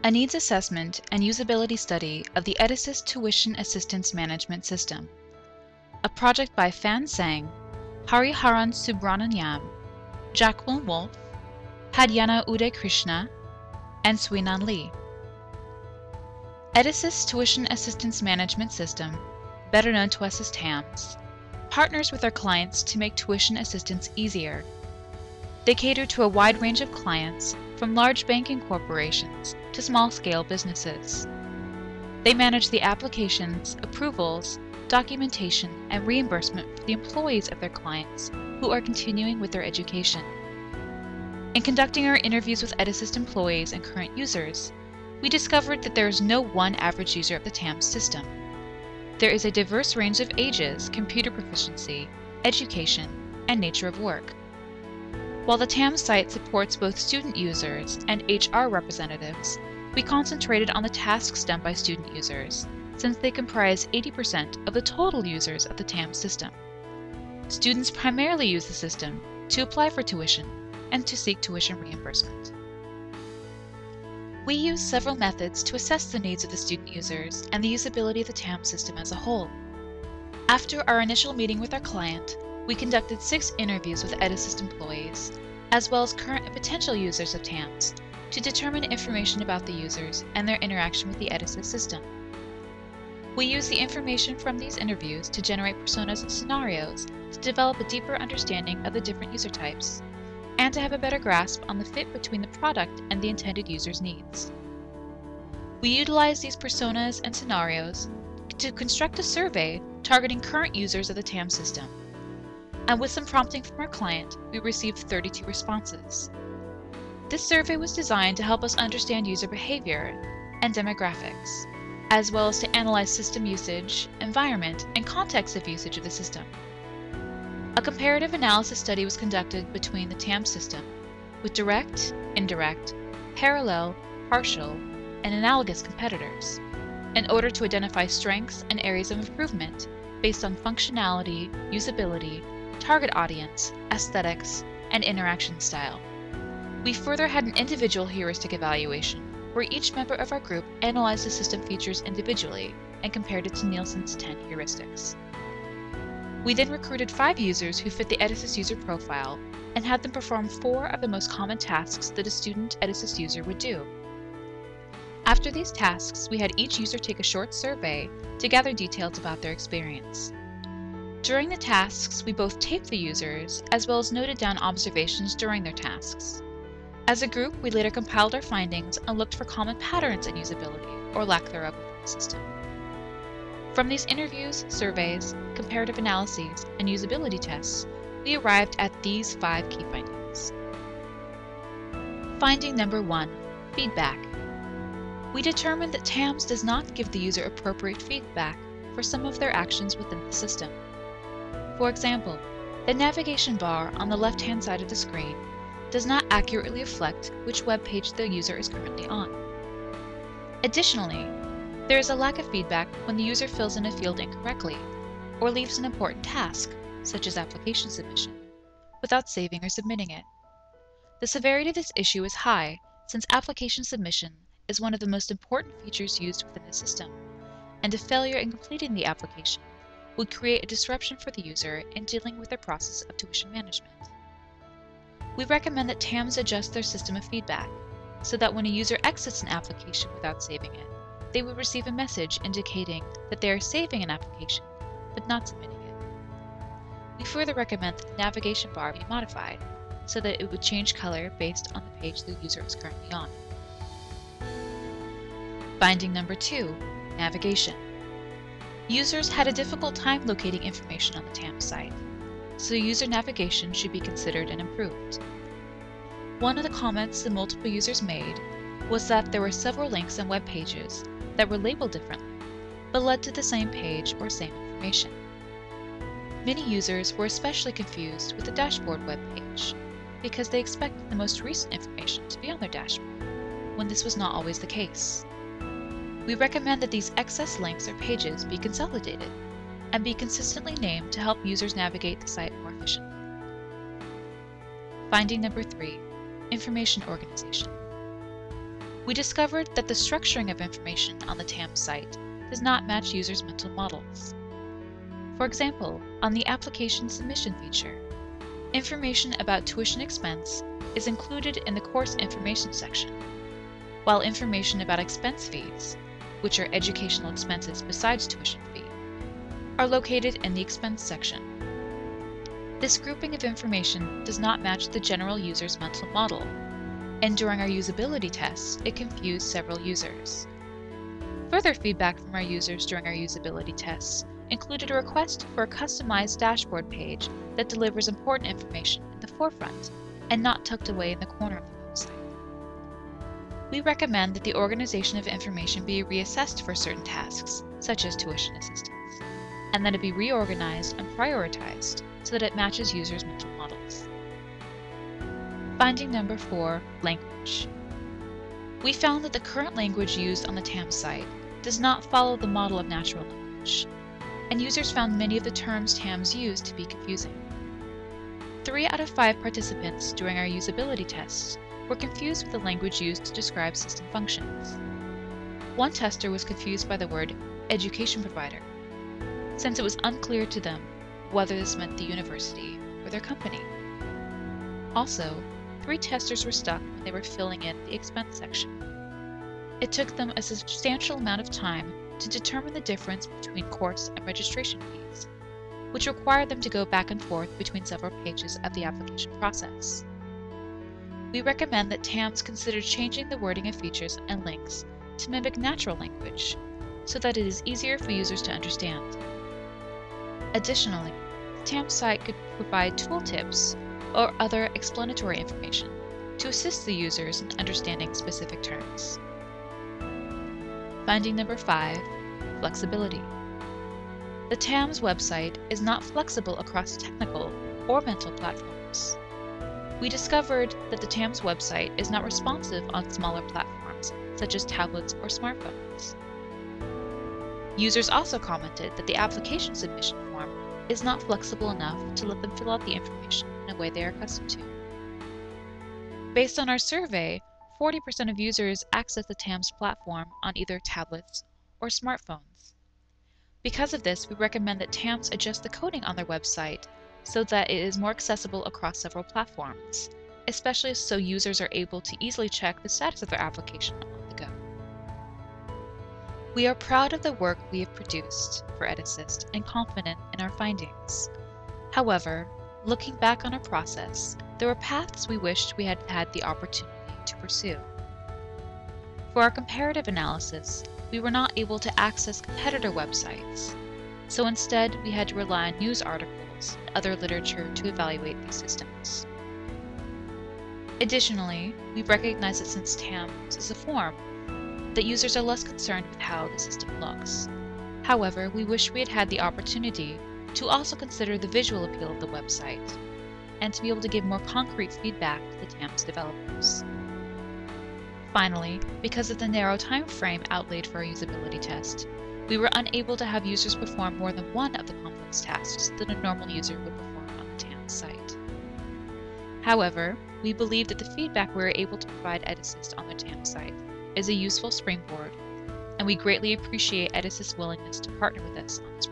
a needs assessment and usability study of the EdAssist Tuition Assistance Management System, a project by Fan Sang, Hariharan Subramaniam, Jacqueline Wolf, Hadyana Uday Krishna, and Swinan Lee. EdAssist Tuition Assistance Management System, better known to us as TAMS, partners with our clients to make tuition assistance easier. They cater to a wide range of clients, from large banking corporations to small-scale businesses. They manage the applications, approvals, documentation, and reimbursement for the employees of their clients who are continuing with their education. In conducting our interviews with EdAssist employees and current users, we discovered that there is no one average user of the TAMS system. There is a diverse range of ages, computer proficiency, education, and nature of work. While the TAMS site supports both student users and HR representatives, we concentrated on the tasks done by student users, since they comprise 80% of the total users of the TAMS system. Students primarily use the system to apply for tuition and to seek tuition reimbursement. We use several methods to assess the needs of the student users and the usability of the TAMS system as a whole. After our initial meeting with our client, we conducted 6 interviews with EdAssist employees, as well as current and potential users of TAMS, to determine information about the users and their interaction with the EdAssist system. We use the information from these interviews to generate personas and scenarios to develop a deeper understanding of the different user types, and to have a better grasp on the fit between the product and the intended user's needs. We utilize these personas and scenarios to construct a survey targeting current users of the TAMS system. And with some prompting from our client, we received 32 responses. This survey was designed to help us understand user behavior and demographics, as well as to analyze system usage, environment, and context of usage of the system. A comparative analysis study was conducted between the TAMS system with direct, indirect, parallel, partial, and analogous competitors in order to identify strengths and areas of improvement based on functionality, usability, target audience, aesthetics, and interaction style. We further had an individual heuristic evaluation where each member of our group analyzed the system features individually and compared it to Nielsen's 10 heuristics. We then recruited 5 users who fit the EdAssist user profile and had them perform 4 of the most common tasks that a student EdAssist user would do. After these tasks, we had each user take a short survey to gather details about their experience. During the tasks, we both taped the users as well as noted down observations during their tasks. As a group, we later compiled our findings and looked for common patterns in usability or lack thereof within the system. From these interviews, surveys, comparative analyses, and usability tests, we arrived at these 5 key findings. Finding number 1, feedback. We determined that TAMS does not give the user appropriate feedback for some of their actions within the system. For example, the navigation bar on the left-hand side of the screen does not accurately reflect which web page the user is currently on. Additionally, there is a lack of feedback when the user fills in a field incorrectly or leaves an important task, such as application submission, without saving or submitting it. The severity of this issue is high since application submission is one of the most important features used within the system, and a failure in completing the application would create a disruption for the user in dealing with their process of tuition management. We recommend that TAMS adjust their system of feedback so that when a user exits an application without saving it, they would receive a message indicating that they are saving an application but not submitting it. We further recommend that the navigation bar be modified so that it would change color based on the page the user is currently on. Finding number 2, navigation. Users had a difficult time locating information on the TAMS site, so user navigation should be considered and improved. One of the comments that multiple users made was that there were several links and web pages that were labeled differently, but led to the same page or same information. Many users were especially confused with the dashboard web page because they expected the most recent information to be on their dashboard, when this was not always the case. We recommend that these excess links or pages be consolidated and be consistently named to help users navigate the site more efficiently. Finding number 3, information organization. we discovered that the structuring of information on the TAMS site does not match users' mental models. For example, on the application submission feature, information about tuition expense is included in the course information section, while information about expense fees, which are educational expenses besides tuition fee, are located in the expense section. This grouping of information does not match the general user's mental model, and during our usability tests, it confused several users. Further feedback from our users during our usability tests included a request for a customized dashboard page that delivers important information in the forefront and not tucked away in the corner of the website. We recommend that the organization of information be reassessed for certain tasks, such as tuition assistance, and that it be reorganized and prioritized so that it matches users' mental models. Finding number 4, language. We found that the current language used on the TAMS site does not follow the model of natural language, and users found many of the terms TAMS used to be confusing. 3 out of 5 participants during our usability tests were confused with the language used to describe system functions. One tester was confused by the word education provider, since it was unclear to them whether this meant the university or their company. Also, 3 testers were stuck when they were filling in the expense section. It took them a substantial amount of time to determine the difference between course and registration fees, which required them to go back and forth between several pages of the application process. We recommend that TAMS consider changing the wording of features and links to mimic natural language, so that it is easier for users to understand. Additionally, the TAMS site could provide tooltips or other explanatory information to assist the users in understanding specific terms. Finding number 5, flexibility. The TAMS website is not flexible across technical or mental platforms. We discovered that the TAMS website is not responsive on smaller platforms such as tablets or smartphones. Users also commented that the application submission form is not flexible enough to let them fill out the information in a way they are accustomed to. Based on our survey, 40% of users access the TAMS platform on either tablets or smartphones. Because of this, we recommend that TAMS adjust the coding on their website so that it is more accessible across several platforms, especially so users are able to easily check the status of their application on the go. We are proud of the work we have produced for EdAssist and confident in our findings. However, looking back on our process, there were paths we wished we had had the opportunity to pursue. For our comparative analysis, we were not able to access competitor websites, so instead we had to rely on news articles and other literature to evaluate these systems. Additionally, we recognize that since TAMS is a form, that users are less concerned with how the system looks. However, we wish we had had the opportunity to also consider the visual appeal of the website and to be able to give more concrete feedback to the TAMS developers. Finally, because of the narrow time frame outlaid for our usability test, we were unable to have users perform more than one of the complex tasks that a normal user would perform on the TAMS site. However, we believe that the feedback we were able to provide EdAssist on the TAMS site is a useful springboard, and we greatly appreciate EdAssist's willingness to partner with us on this